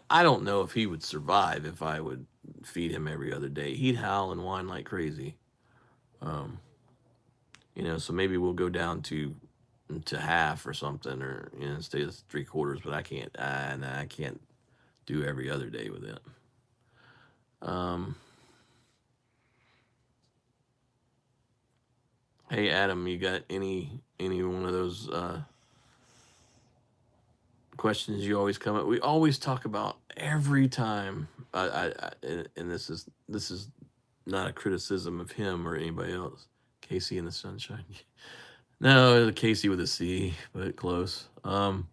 I don't know if he would survive if I would feed him every other day. He'd howl and whine like crazy. So maybe we'll go down to half or something, or stay at 3/4. But I can't do every other day with it. Hey Adam, you got any one of those questions you always come up? We always talk about every time. And this is not a criticism of him or anybody else. Casey in the Sunshine. No, Casey with a C, but close. One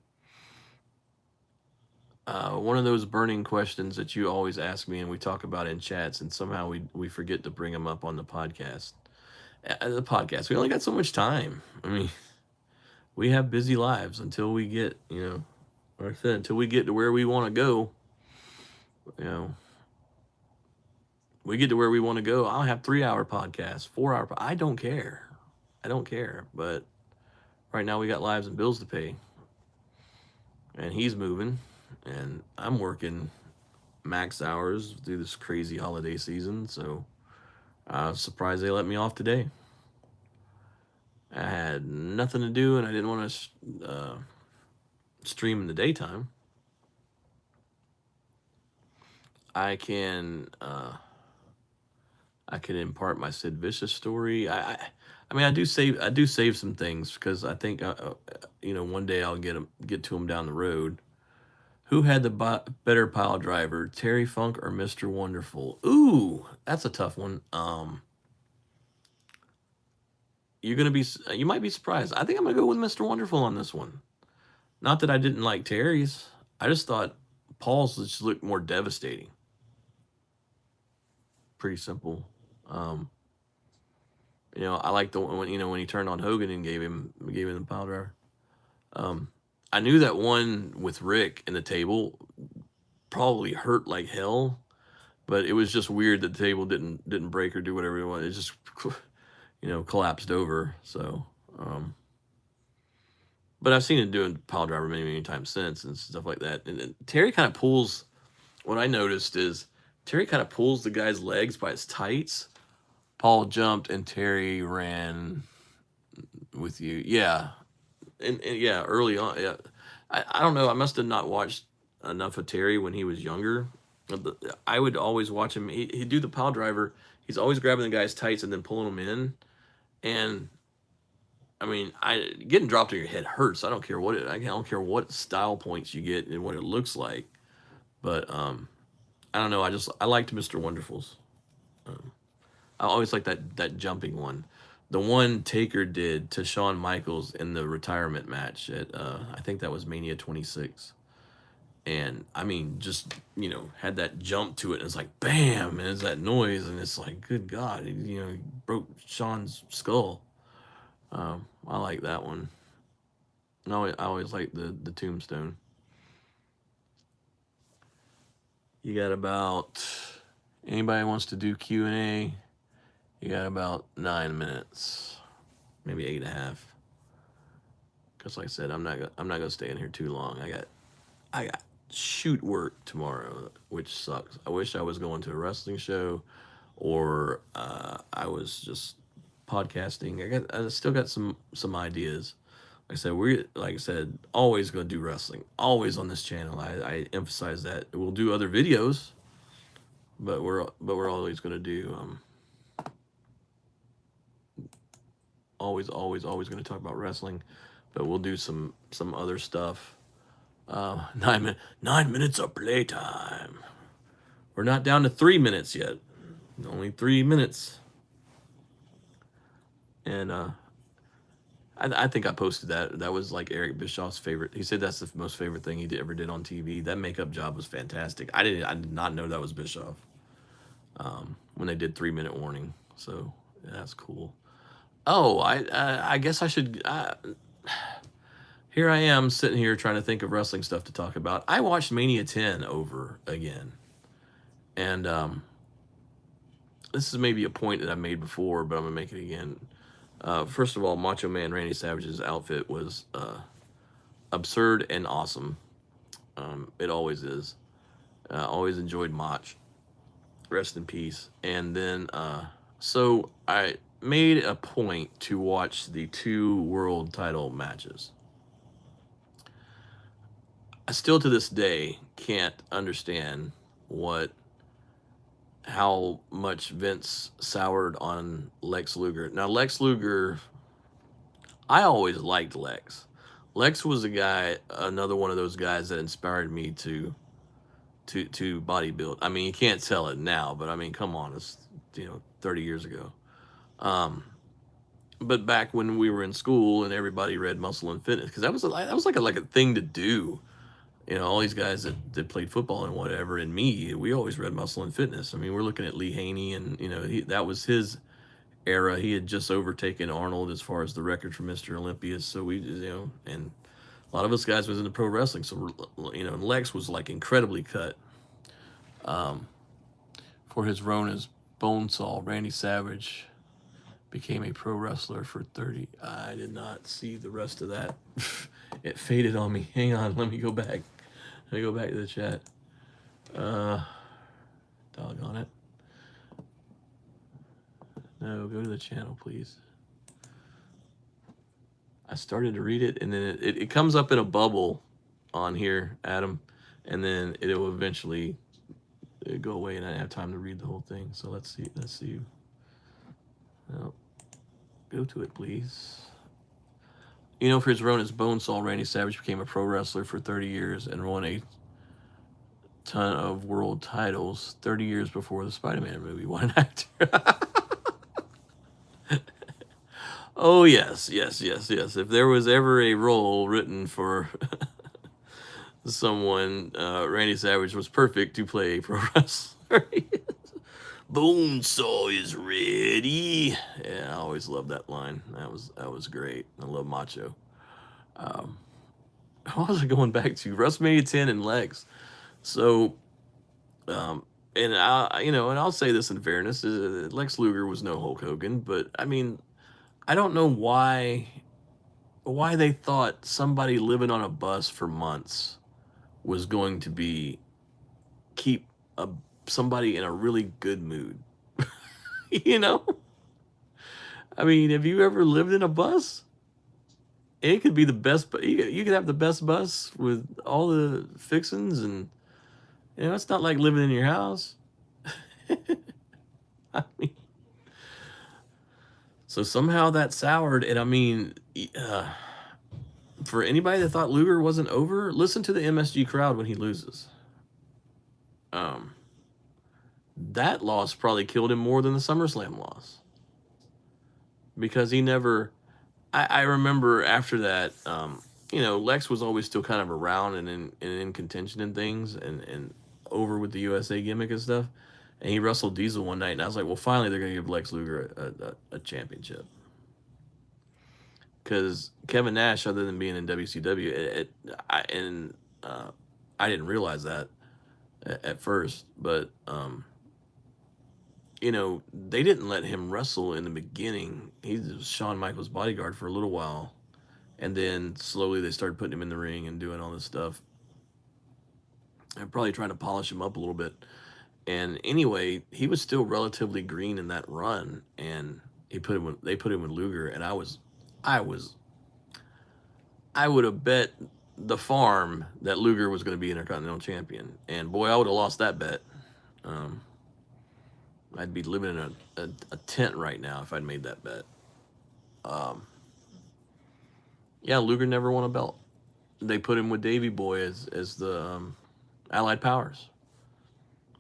of those burning questions that you always ask me and we talk about in chats, and somehow we forget to bring them up on the podcast. We only got so much time. I mean, we have busy lives until we get, like I said, until we get to where we want to go. We get to where we want to go. I'll have 3-hour podcasts, 4-hour. I don't care. But right now we got lives and bills to pay, and he's moving, and I'm working max hours through this crazy holiday season. So I was surprised they let me off today. I had nothing to do, and I didn't want to stream in the daytime. I can impart my Sid Vicious story. I mean, I do save some things because I think, one day I'll get to them down the road. Who had the better pile driver, Terry Funk or Mr. Wonderful? Ooh, that's a tough one. You might be surprised. I think I'm gonna go with Mr. Wonderful on this one. Not that I didn't like Terry's. I just thought Paul's just looked more devastating. Pretty simple. Um, I like the one when he turned on Hogan and gave him the pile driver. Um, I knew that one with Rick in the table probably hurt like hell, but it was just weird that the table didn't break or do whatever it wanted. It just collapsed over. So, but I've seen him doing pile driver many times since and stuff like that. And then Terry kind of pulls. What I noticed is Terry kind of pulls the guy's legs by his tights. Paul jumped and Terry ran with you. Yeah, and yeah, early on. Yeah, I don't know. I must have not watched enough of Terry when he was younger. I would always watch him. He'd do the pile driver. He's always grabbing the guy's tights and then pulling them in. And I mean, getting dropped on your head hurts. I don't care what style points you get and what it looks like. But I don't know. I liked Mr. Wonderful's. Um, I always like that jumping one. The one Taker did to Shawn Michaels in the retirement match at I think that was Mania 26. And I mean, just had that jump to it, and it's like bam, and it's that noise, and it's like, good God, he broke Shawn's skull. I like that one. I always like the tombstone. You got about anybody wants to do Q&A? You got about 9 minutes, maybe 8.5. Because like I said, I'm not gonna stay in here too long. I got shoot work tomorrow, which sucks. I wish I was going to a wrestling show, or I was just podcasting. I still got some ideas. Like I said, always gonna do wrestling. Always on this channel. I emphasize that. We'll do other videos, but we're always gonna do always gonna talk about wrestling, but we'll do some other stuff. 9 minutes of playtime. We're not down to 3 minutes yet. Only 3 minutes. And I think I posted that. That was like Eric Bischoff's favorite. He said that's the most favorite thing he ever did on TV. That makeup job was fantastic. I did not know that was Bischoff. When they did 3 minute warning. So yeah, that's cool. Oh, I guess I should. Here I am sitting here trying to think of wrestling stuff to talk about. I watched Mania 10 over again, and this is maybe a point that I made before, but I'm gonna make it again. First of all, Macho Man Randy Savage's outfit was absurd and awesome. It always is. Always enjoyed Mach. Rest in peace. And then, so I made a point to watch the 2 world title matches. I still to this day can't understand how much Vince soured on Lex Luger. Now, Lex Luger, I always liked Lex. Lex was another one of those guys that inspired me to bodybuild. I mean, you can't tell it now, but I mean, come on, it's 30 years ago. But back when we were in school and everybody read Muscle and Fitness, because that was like a thing to do. All these guys that played football and whatever, and me, we always read Muscle and Fitness. I mean, we're looking at Lee Haney, and that was his era. He had just overtaken Arnold as far as the record for Mr. Olympia. So we, and a lot of us guys was into pro wrestling. So and Lex was like incredibly cut. For his Rona's Bonesaw, Randy Savage became a pro wrestler for 30. I did not see the rest of that. It faded on me. Hang on, let me go back. Let me go back to the chat. Doggone it. No, go to the channel, please. I started to read it, and then it comes up in a bubble on here, Adam, and then it will eventually go away, and I have time to read the whole thing. So let's see. No. Go to it, please. You know, for his run as Bonesaw, Randy Savage became a pro wrestler for 30 years and won a ton of world titles 30 years before the Spider-Man movie. What an actor. Oh, yes, yes, yes, yes. If there was ever a role written for someone, Randy Savage was perfect to play a pro wrestler. Bonesaw is ready. Yeah, I always loved that line. That was great. I love Macho. What was I going back to? WrestleMania 10 and Lex. So, and I'll say this in fairness, Lex Luger was no Hulk Hogan, but I mean, I don't know why they thought somebody living on a bus for months was going to keep somebody in a really good mood. You know? I mean, have you ever lived in a bus? It could be the best, but you could have the best bus with all the fixings, and it's not like living in your house. I mean, so somehow that soured, and I mean, for anybody that thought Luger wasn't over, listen to the MSG crowd when he loses. That loss probably killed him more than the SummerSlam loss, because he never. I remember after that, Lex was always still kind of around and in contention and things, and over with the USA gimmick and stuff. And he wrestled Diesel one night, and I was like, well, finally they're going to give Lex Luger a championship. Because Kevin Nash, other than being in WCW, I didn't realize that at first, but they didn't let him wrestle in the beginning. He was Shawn Michaels' bodyguard for a little while, and then slowly they started putting him in the ring and doing all this stuff, and probably trying to polish him up a little bit. And anyway, he was still relatively green in that run, and they put him with Luger, and I would have bet the farm that Luger was going to be Intercontinental Champion, and boy, I would have lost that bet. I'd be living in a tent right now if I'd made that bet. Yeah, Luger never won a belt. They put him with Davey Boy as the Allied Powers.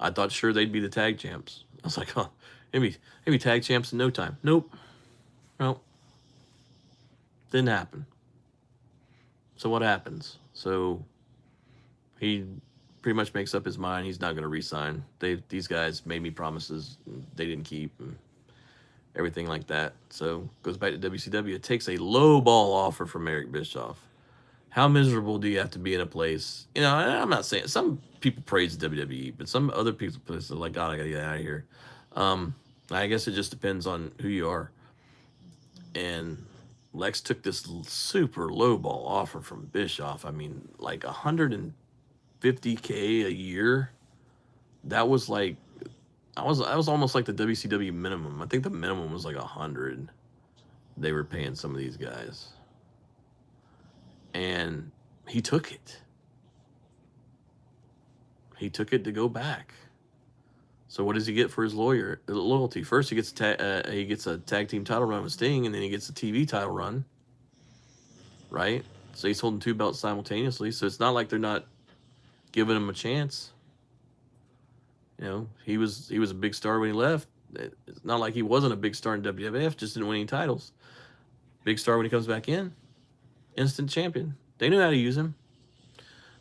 I thought sure they'd be the tag champs. I was like, oh, maybe tag champs in no time. Nope. Didn't happen. So what happens? So he pretty much makes up his mind. He's not going to re-sign. These guys made me promises they didn't keep, and everything like that. So goes back to WCW. It takes a low ball offer from Eric Bischoff. How miserable do you have to be in a place? I'm not saying some people praise WWE, but some other people are like, God, I gotta get out of here. I guess it just depends on who you are. And Lex took this super low ball offer from Bischoff. I mean, like $150K a year. That was like, I was almost like the WCW minimum. I think the minimum was like 100. They were paying some of these guys, and he took it. He took it to go back. So what does he get for his loyalty? First, he gets a tag team title run with Sting, and then he gets a TV title run. Right? So he's holding two belts simultaneously. So it's not like they're not giving him a chance. He was a big star when he left. It's not like he wasn't a big star in WWF, just didn't win any titles. Big star when he comes back in. Instant champion. They knew how to use him.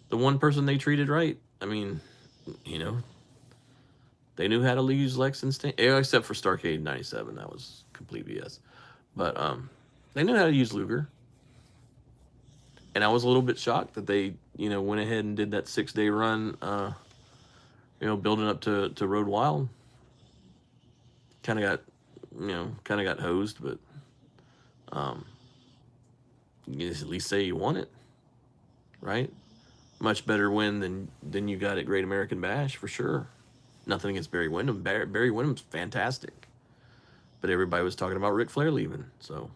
The one person they treated right. I mean, they knew how to use Lex and Sting, except for Starrcade 97. That was complete BS. But they knew how to use Luger. And I was a little bit shocked that they, went ahead and did that 6-day run, building up to Road Wild. Kind of got hosed, but you at least say you won it, right? Much better win than you got at Great American Bash, for sure. Nothing against Barry Windham. Barry Windham's fantastic. But everybody was talking about Ric Flair leaving, so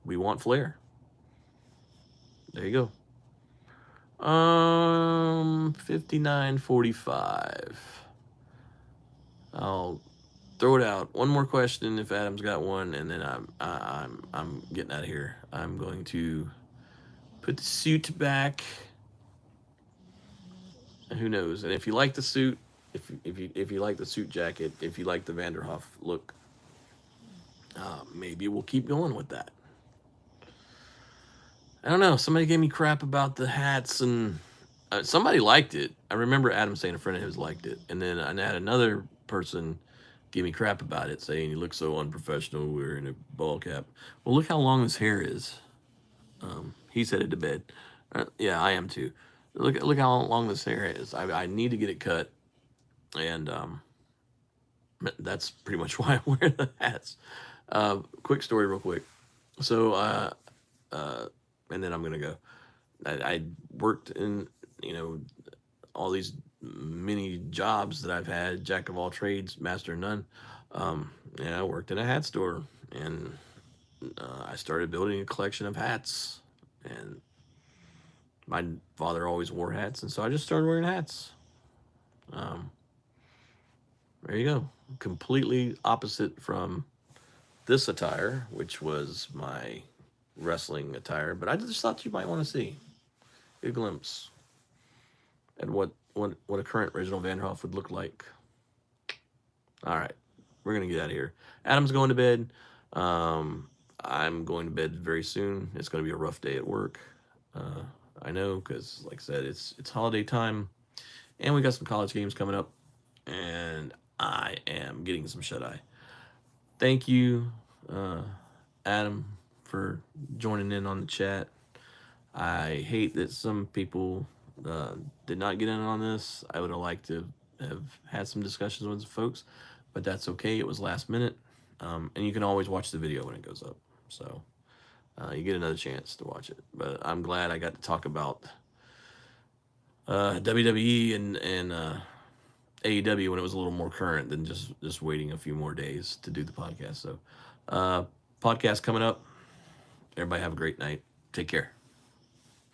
we want Flair. There you go. 59.45. I'll throw it out. One more question, if Adam's got one, and then I'm getting out of here. I'm going to put the suit back. Who knows? And if you like the suit, if you like the suit jacket, if you like the Vanderhoff look, maybe we'll keep going with that. I don't know. Somebody gave me crap about the hats, and somebody liked it. I remember Adam saying a friend of his liked it, and then I had another person give me crap about it, saying you look so unprofessional wearing a ball cap. Well, look how long his hair is. He's headed to bed. Yeah, I am too. Look how long this hair is. I need to get it cut, and that's pretty much why I wear the hats. Quick story, real quick. So, and then I'm gonna go. I worked in all these many jobs that I've had, jack of all trades, master of none. And I worked in a hat store, and I started building a collection of hats. And my father always wore hats, and so I just started wearing hats. There you go. Completely opposite from this attire, which was my wrestling attire. But I just thought you might want to see a glimpse at what a current Reginald Vanderhoff would look like. All right, we're gonna get out of here. Adam's going to bed. I'm going to bed very soon. It's gonna be a rough day at work. I know, because like I said, it's holiday time, and we got some college games coming up, and I am getting some shut eye. Thank you, Adam, for joining in on the chat. I hate that some people did not get in on this. I would have liked to have had some discussions with folks, but that's okay. It was last minute, and you can always watch the video when it goes up. So you get another chance to watch it. But I'm glad I got to talk about WWE and AEW when it was a little more current than just waiting a few more days to do the podcast. So podcast coming up. Everybody have a great night. Take care.